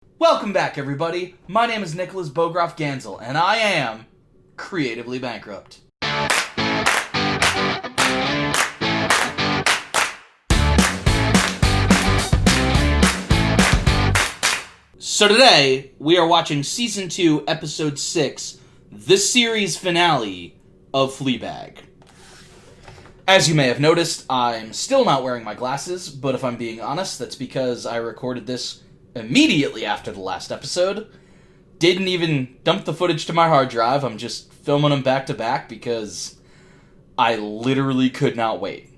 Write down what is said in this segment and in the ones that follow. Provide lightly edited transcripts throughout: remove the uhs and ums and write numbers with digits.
Welcome back, everybody. My name is Nicholas Bogroff Gansel, and I am creatively bankrupt. So today, we are watching Season 2, Episode 6, the series finale of Fleabag. As you may have noticed, I'm still not wearing my glasses, but if I'm being honest, that's because I recorded this immediately after the last episode. Didn't even dump the footage to my hard drive. I'm just filming them back to back because I literally could not wait.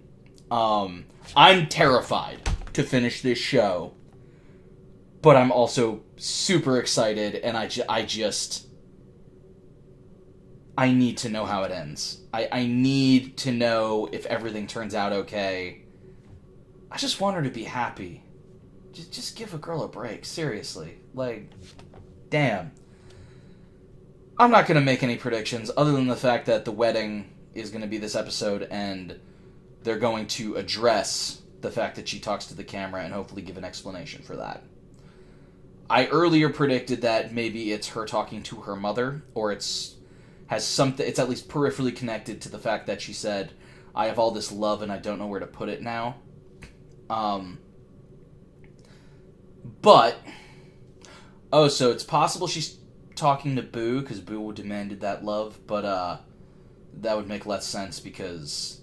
I'm terrified to finish this show, but I'm also super excited, and I need to know how it ends. I need to know if everything turns out okay. I just want her to be happy. Just give a girl a break, seriously. Like, damn. I'm not going to make any predictions other than the fact that the wedding is going to be this episode and they're going to address the fact that she talks to the camera and hopefully give an explanation for that. I earlier predicted that maybe it's her talking to her mother, or it's at least peripherally connected to the fact that she said, I have all this love and I don't know where to put it now. But, so it's possible she's talking to Boo, because Boo demanded that love, but that would make less sense because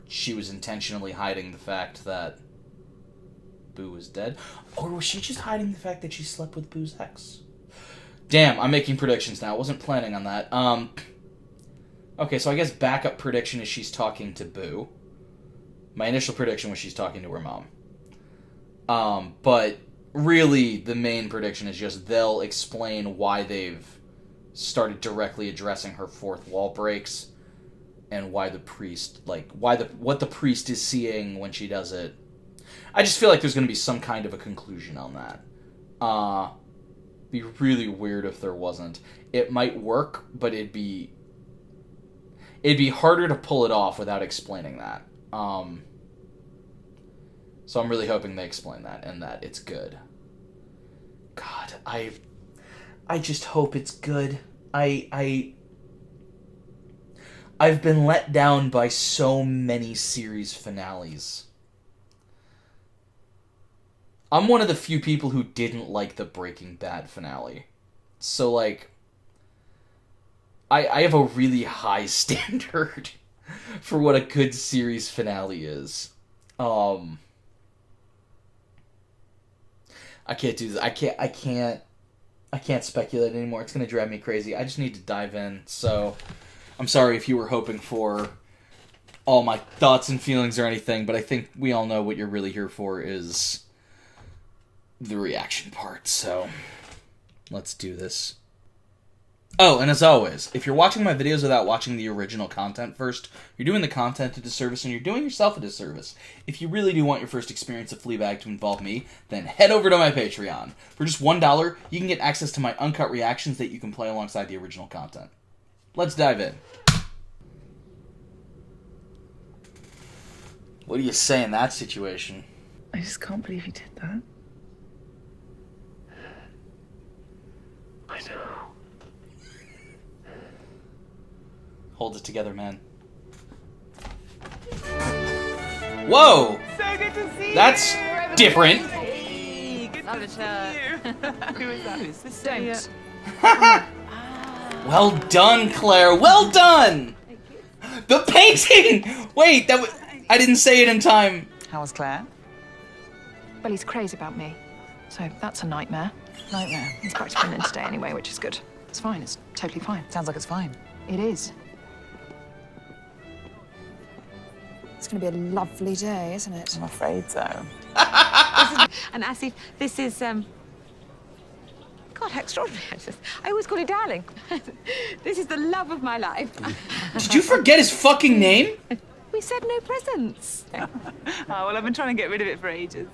she was intentionally hiding the fact that Boo was dead. Or was she just hiding the fact that she slept with Boo's ex? Damn, I'm making predictions now. I wasn't planning on that. Okay, so I guess backup prediction is she's talking to Boo. My initial prediction was she's talking to her mom. But really, the main prediction is just they'll explain why they've started directly addressing her fourth wall breaks and why the priest, what the priest is seeing when she does it. I just feel like there's going to be some kind of a conclusion on that. Be really weird if there wasn't. It might work, but it'd be harder to pull it off without explaining that. So I'm really hoping they explain that and that it's good. God, I just hope it's good. I've been let down by so many series finales. I'm one of the few people who didn't like the Breaking Bad finale. So, like, I have a really high standard for what a good series finale is. I can't do this. I can't speculate anymore. It's gonna drive me crazy. I just need to dive in. So, I'm sorry if you were hoping for all my thoughts and feelings or anything, but I think we all know what you're really here for is the reaction part. So, let's do this. Oh, and as always, if you're watching my videos without watching the original content first, you're doing the content a disservice and you're doing yourself a disservice. If you really do want your first experience of Fleabag to involve me, then head over to my Patreon. For just $1, you can get access to my uncut reactions that you can play alongside the original content. Let's dive in. What do you say in that situation? I just can't believe you did that. I know. Hold it together, man. Whoa! So good to see That's you! different. Hey, good to see you. Who is that? Who's this? Don't. Well done, Claire. Well done! The painting! Wait, I didn't say it in time. How was Claire? Well, he's crazy about me. So that's a nightmare. Nightmare. He's back to Finland today anyway, which is good. It's fine. It's totally fine. Sounds like it's fine. It is. It's going to be a lovely day, isn't it? I'm afraid so. And Asif, this is, God, how extraordinary. I always call you darling. This is the love of my life. Did you forget his fucking name? We said no presents. Oh, well, I've been trying to get rid of it for ages.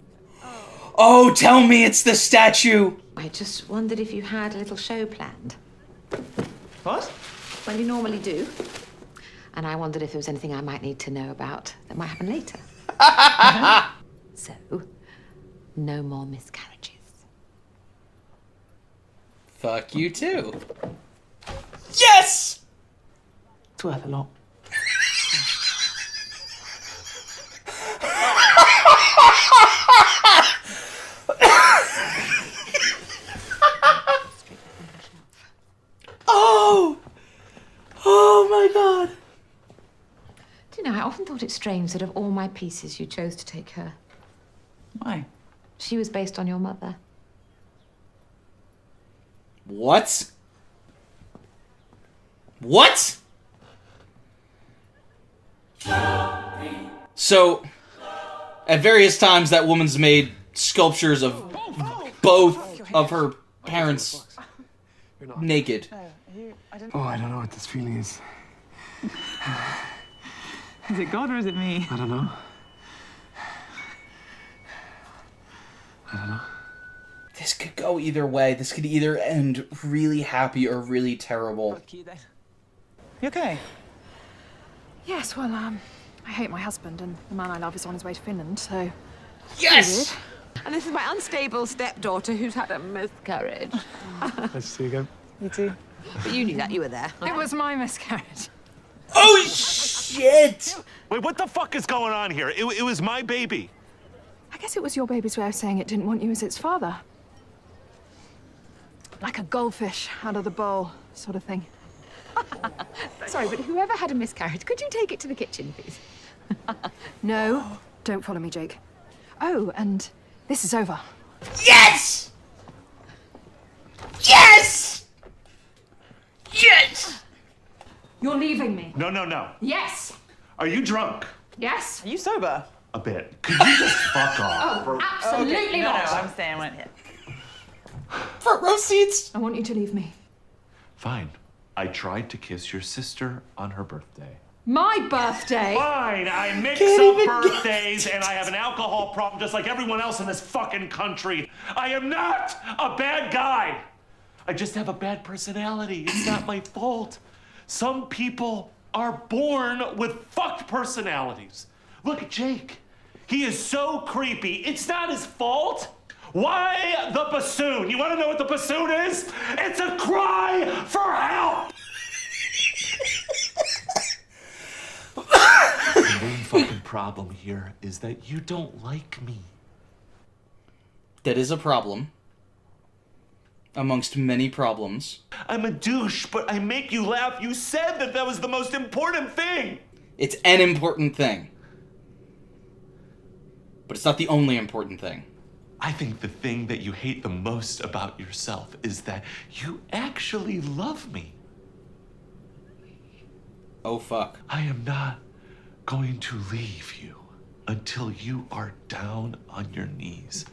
Oh, tell me it's the statue. I just wondered if you had a little show planned. What? Well, you normally do. And I wondered if there was anything I might need to know about that might happen later. So, no more miscarriages. Fuck you too. Yes! It's worth a lot. Oh! Oh my god. Do you know, I often thought it strange that of all my pieces, you chose to take her. Why? She was based on your mother. What? What? So, at various times, that woman's made sculptures of both of her parents naked. Oh, I don't know what this feeling is. Is it God or is it me? I don't know. I don't know. This could go either way. This could either end really happy or really terrible. You okay? Yes, well, I hate my husband, and the man I love is on his way to Finland, so... Yes! And this is my unstable stepdaughter who's had a miscarriage. Nice to see you again. You too. But you knew that, you were there. It was my miscarriage. Oh, shit! Wait, what the fuck is going on here? It was my baby. I guess it was your baby's way of saying it didn't want you as its father. Like a goldfish out of the bowl, sort of thing. Sorry, but whoever had a miscarriage, could you take it to the kitchen, please? No, don't follow me, Jake. Oh, and this is over. Yes! Yes! Yes! You're leaving me. No. Yes. Are you drunk? Yes. Are you sober? A bit. Could you just fuck off? Oh, absolutely No, not. I'm staying right here. Front row seats! I want you to leave me. Fine. I tried to kiss your sister on her birthday. My birthday? Fine, I mix Can't up even get birthdays and I have an alcohol problem just like everyone else in this fucking country. I am not a bad guy. I just have a bad personality. It's not my fault. Some people are born with fucked personalities. Look at Jake. He is so creepy. It's not his fault. Why the bassoon? You want to know what the bassoon is? It's a cry for help. The main fucking problem here is that you don't like me. That is a problem. Amongst many problems. I'm a douche, but I make you laugh. You said that was the most important thing. It's an important thing. But it's not the only important thing. I think the thing that you hate the most about yourself is that you actually love me. Oh, fuck. I am not going to leave you until you are down on your knees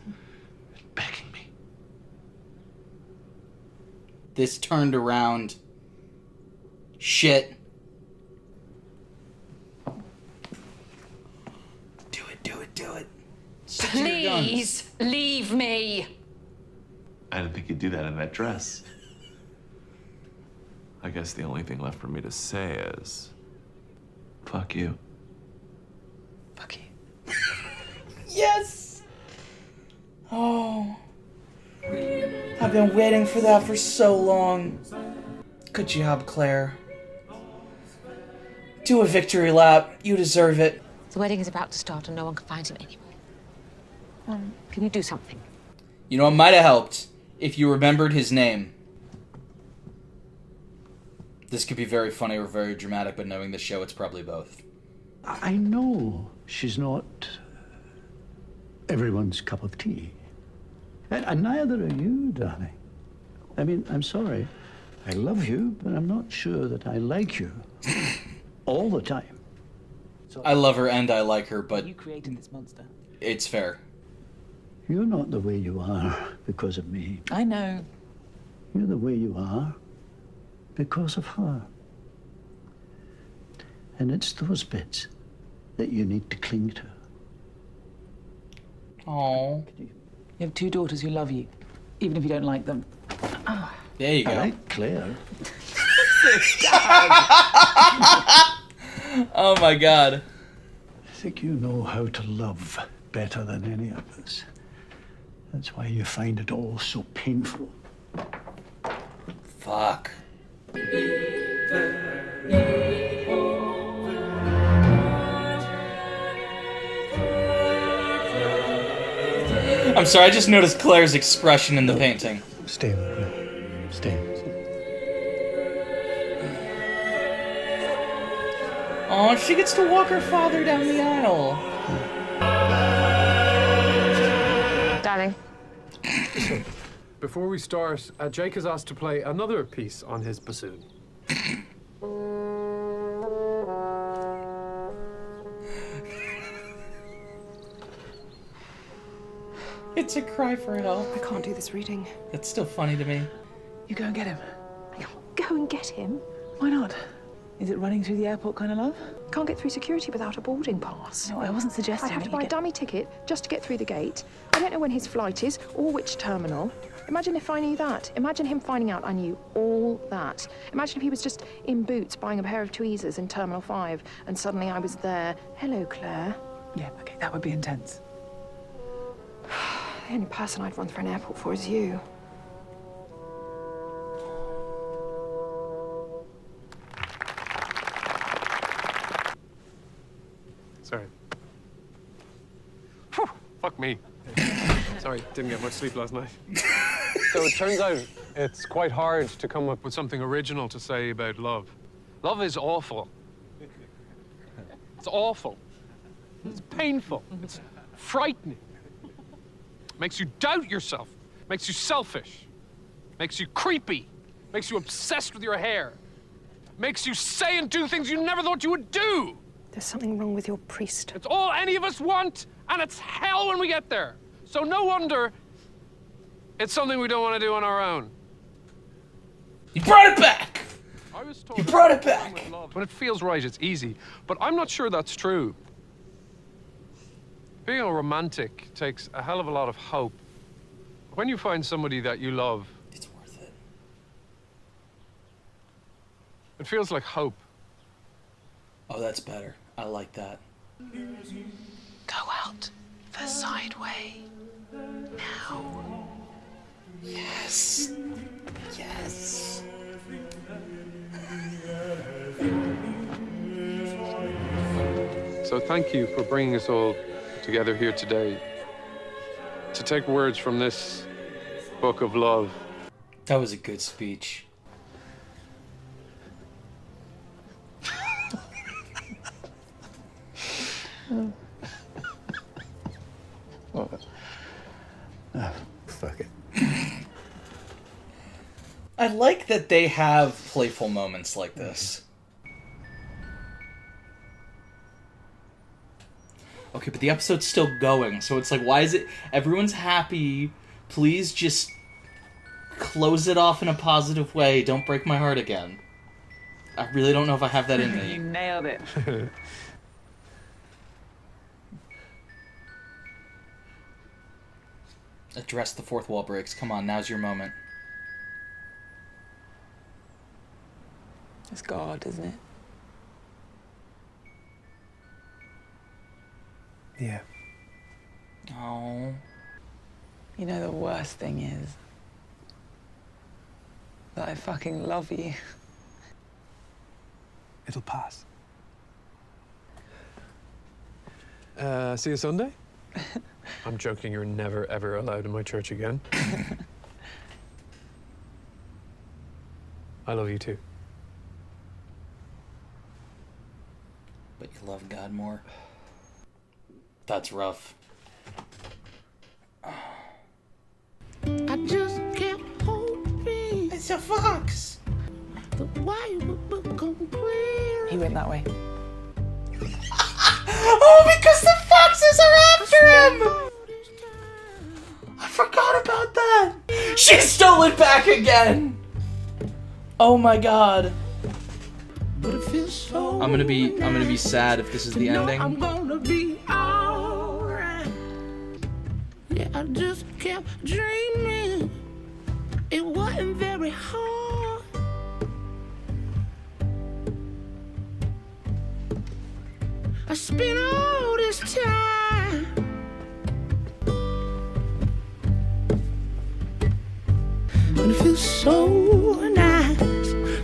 and begging me. This turned around shit. Do it. Stick to your guns. Please leave me. I didn't think you'd do that in that dress. I guess the only thing left for me to say is, fuck you. Fuck you. Yes! Oh. I've been waiting for that for so long. Good job, Claire. Do a victory lap. You deserve it. The wedding is about to start and no one can find him anymore. Can you do something? You know, it might have helped if you remembered his name. This could be very funny or very dramatic, but knowing the show, it's probably both. I know she's not everyone's cup of tea. And neither are you, darling. I mean, I'm sorry. I love you, but I'm not sure that I like you all the time. I love her and I like her, but You created this monster. it's fair. You're not the way you are because of me. I know. You're the way you are because of her. And it's those bits that you need to cling to. Oh, You have two daughters who love you, even if you don't like them. there you All go. right, Claire. Oh my god. I think you know how to love better than any of us. That's why you find it all so painful. Fuck. I'm sorry, I just noticed Claire's expression in the painting. Stay with me. Stay. Oh, she gets to walk her father down the aisle. Darling. Before we start, Jake has asked to play another piece on his bassoon. It's a cry for help. I can't do this reading. That's still funny to me. You go and get him. Go and get him. Why not? Is it running through the airport kind of love? Can't get through security without a boarding pass. No, I wasn't suggesting I have to that buy you a dummy ticket just to get through the gate. I don't know when his flight is or which terminal. Imagine if I knew that. Imagine him finding out I knew all that. Imagine if he was just in Boots buying a pair of tweezers in Terminal 5 and suddenly I was there. Hello, Claire. Yeah, okay, that would be intense. The only person I'd run for an airport for is you. Sorry. Whew, fuck me. Sorry, didn't get much sleep last night. So it turns out it's quite hard to come up with something original to say about love. Love is awful. It's awful. It's painful. It's frightening. Makes you doubt yourself. Makes you selfish. Makes you creepy. Makes you obsessed with your hair. Makes you say and do things you never thought you would do. There's something wrong with your priest. It's all any of us want, and it's hell when we get there. So no wonder it's something we don't want to do on our own. You brought it back! I was told You brought it back! when it feels right, it's easy. But I'm not sure that's true. Being a romantic takes a hell of a lot of hope. When you find somebody that you love, It's worth it. it feels like hope. Oh, that's better. I like that. Go out the side way. Now. Yes. Yes. So thank you for bringing us all together here today to take words from this book of love. That was a good speech. Fuck it. I like that they have playful moments like this. Okay, but the episode's still going, so it's like, why is it... Everyone's happy. Please just close it off in a positive way. Don't break my heart again. I really don't know if I have that in You me. nailed it. Address the fourth wall breaks. Come on, now's your moment. It's God, isn't it? Yeah. Oh. You know, the worst thing is that I fucking love you. It'll pass. See you Sunday? I'm joking, you're never ever allowed in my church again. I love you too. But you love God more. That's rough. I just kept hoping It's a fox! the white would come clear. He went that way. Oh, because the foxes are after him! I forgot about that! She stole it back again! Oh my god. But it feels so I'm gonna be sad if this is the know ending. I'm gonna be alright. Yeah, I just kept dreaming. It wasn't very hard. I spent all this time and it feels so nice.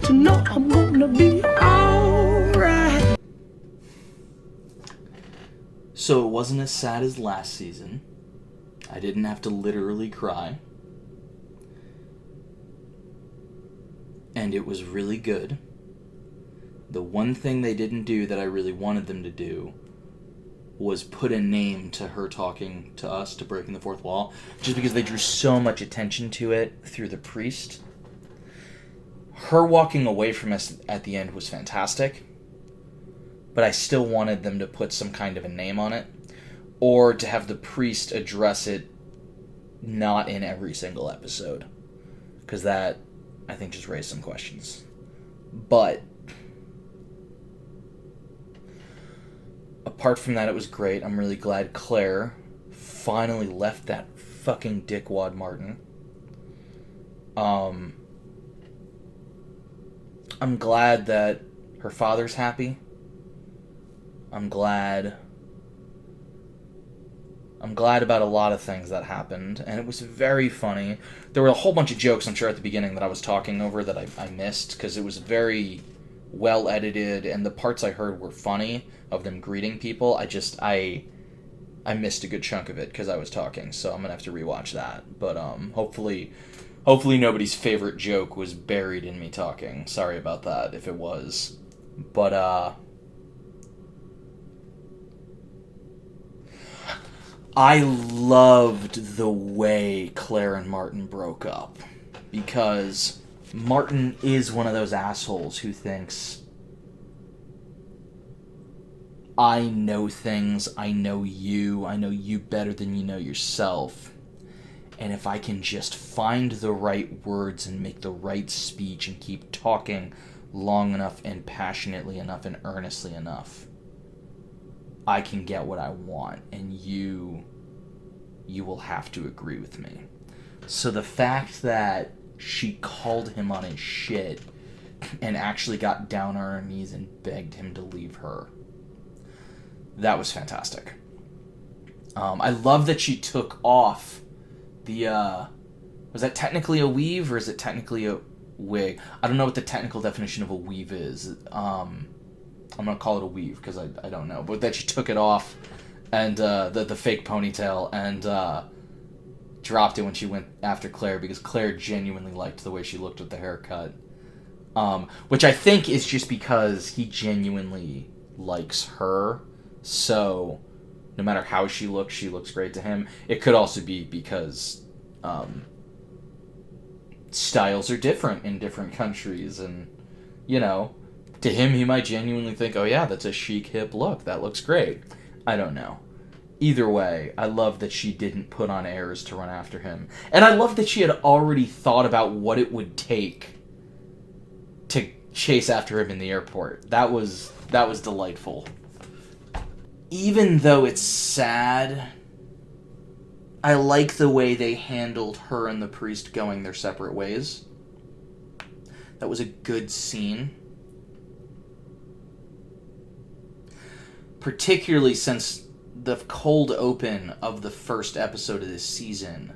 to know I'm gonna be alright. So it wasn't as sad as last season. I didn't have to literally cry. And it was really good. The one thing they didn't do that I really wanted them to do was put a name to her talking to us, to breaking the fourth wall, just because they drew so much attention to it through the priest. Her walking away from us at the end was fantastic, but I still wanted them to put some kind of a name on it, or to have the priest address it not in every single episode, because that, I think, just raised some questions. But apart from that, it was great. I'm really glad Claire finally left that fucking dickwad Martin. I'm glad that her father's happy. I'm glad about a lot of things that happened, and it was very funny. There were a whole bunch of jokes, I'm sure, at the beginning that I was talking over that I missed, because it was very well edited, and the parts I heard were funny, of them greeting people. I missed a good chunk of it because I was talking, so I'm gonna have to rewatch that. But hopefully nobody's favorite joke was buried in me talking. Sorry about that if it was. But I loved the way Claire and Martin broke up, because Martin is one of those assholes who thinks, I know things, I know you better than you know yourself, and if I can just find the right words and make the right speech and keep talking long enough and passionately enough and earnestly enough, I can get what I want, and you will have to agree with me. So the fact that she called him on his shit and actually got down on her knees and begged him to leave her, that was fantastic. I love that she took off the, was that technically a weave, or is it technically a wig? I don't know what the technical definition of a weave is. I'm going to call it a weave, because I don't know. But that she took it off, and the fake ponytail, and dropped it when she went after Claire, because Claire genuinely liked the way she looked with the haircut. Which I think is just because he genuinely likes her. So no matter how she looks great to him. It could also be because styles are different in different countries, and, you know, to him he might genuinely think, oh yeah, that's a chic, hip look, that looks great. I don't know. Either way, I love that she didn't put on airs to run after him. And I love that she had already thought about what it would take to chase after him in the airport. That was delightful. Even though it's sad, I like the way they handled her and the priest going their separate ways. That was a good scene. Particularly since the cold open of the first episode of this season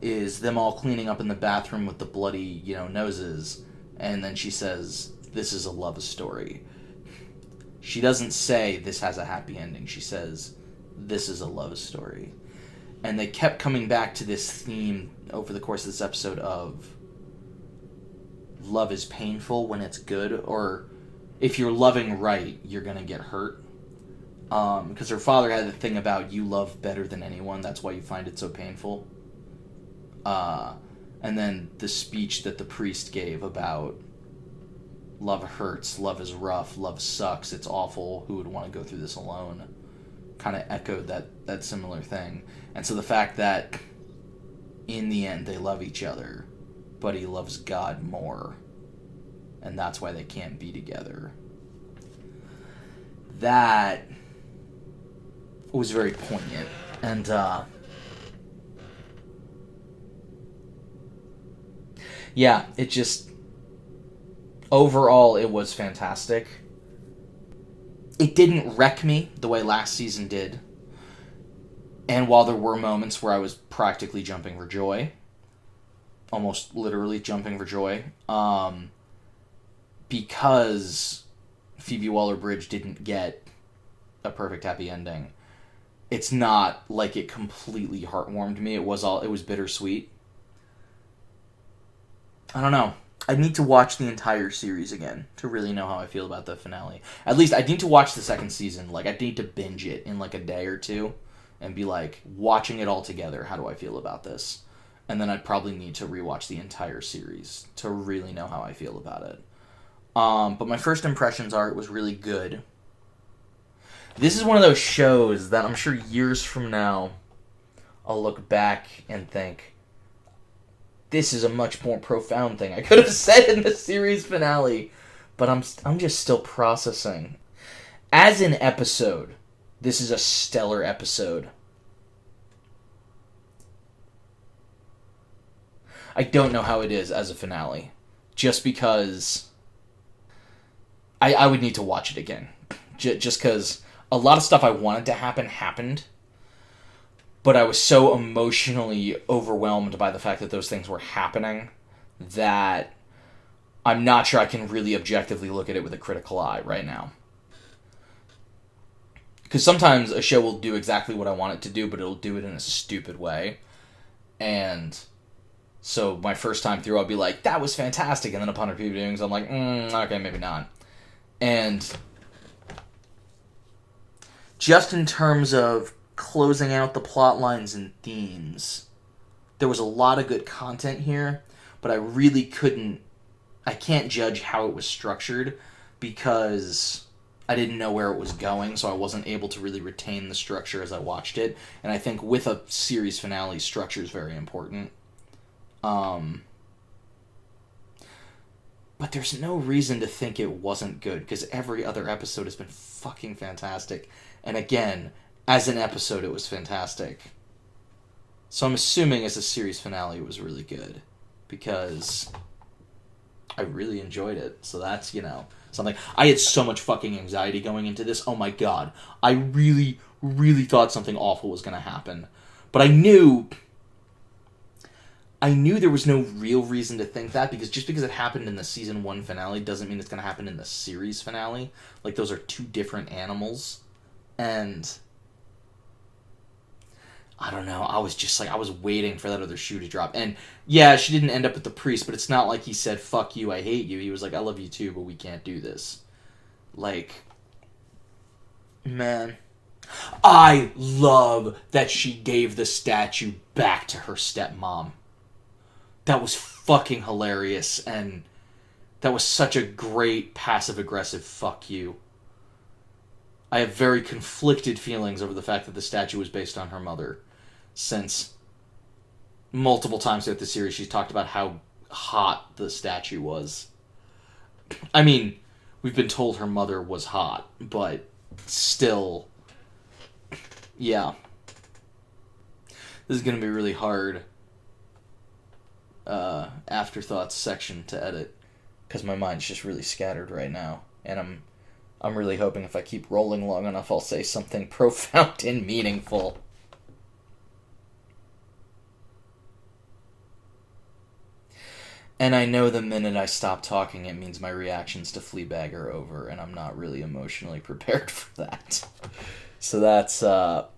is them all cleaning up in the bathroom with the bloody, noses, and then she says, "This is a love story." She doesn't say, "This has a happy ending." She says, "This is a love story." And they kept coming back to this theme over the course of this episode of love is painful when it's good, or if you're loving right, you're gonna get hurt. Because her father had the thing about you love better than anyone, that's why you find it so painful. And then the speech that the priest gave about love hurts, love is rough, love sucks, it's awful, who would want to go through this alone, kind of echoed that similar thing. And so the fact that in the end they love each other, but he loves God more, and that's why they can't be together, that was very poignant. And yeah, it just, overall it was fantastic. It didn't wreck me the way last season did, and while there were moments where I was practically jumping for joy, almost literally jumping for joy, because Phoebe Waller-Bridge didn't get a perfect happy ending, it's not like it completely heartwarmed me. It was bittersweet. I don't know. I need to watch the entire series again to really know how I feel about the finale. At least I need to watch the second season. Like, I need to binge it in like a day or two and be like, watching it all together, how do I feel about this? And then I'd probably need to rewatch the entire series to really know how I feel about it. But my first impressions are it was really good. This is one of those shows that I'm sure years from now I'll look back and think, this is a much more profound thing I could have said in the series finale, but I'm just still processing. As an episode, this is a stellar episode. I don't know how it is as a finale, just because I would need to watch it again. Just because a lot of stuff I wanted to happen happened, but I was so emotionally overwhelmed by the fact that those things were happening that I'm not sure I can really objectively look at it with a critical eye right now. Because sometimes a show will do exactly what I want it to do, but it'll do it in a stupid way. And so my first time through, I'll be like, that was fantastic. And then upon repeat viewings, I'm like, okay, maybe not. And just in terms of closing out the plot lines and themes, there was a lot of good content here, but I can't judge how it was structured because I didn't know where it was going, so I wasn't able to really retain the structure as I watched it. And I think with a series finale, structure is very important. But there's no reason to think it wasn't good, because every other episode has been fucking fantastic. And again, as an episode, it was fantastic. So I'm assuming as a series finale, it was really good, because I really enjoyed it. So that's, something. I had so much fucking anxiety going into this. Oh my god. I really, really thought something awful was going to happen. But I knew there was no real reason to think that, because just because it happened in the season 1 finale doesn't mean it's going to happen in the series finale. Like, those are two different animals. And I don't know, I was waiting for that other shoe to drop. And yeah, she didn't end up with the priest, but it's not like he said, fuck you, I hate you. He was like, I love you too, but we can't do this. Like, man. I love that she gave the statue back to her stepmom. That was fucking hilarious, and that was such a great passive-aggressive fuck you. I have very conflicted feelings over the fact that the statue was based on her mother, since multiple times throughout the series she's talked about how hot the statue was. I mean, we've been told her mother was hot, but still, yeah. This is going to be really hard afterthoughts section to edit, because my mind's just really scattered right now, and I'm really hoping if I keep rolling long enough, I'll say something profound and meaningful. And I know the minute I stop talking, it means my reactions to Fleabag are over, and I'm not really emotionally prepared for that. So that's not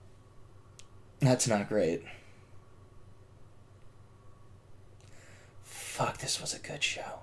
great. Fuck, this was a good show.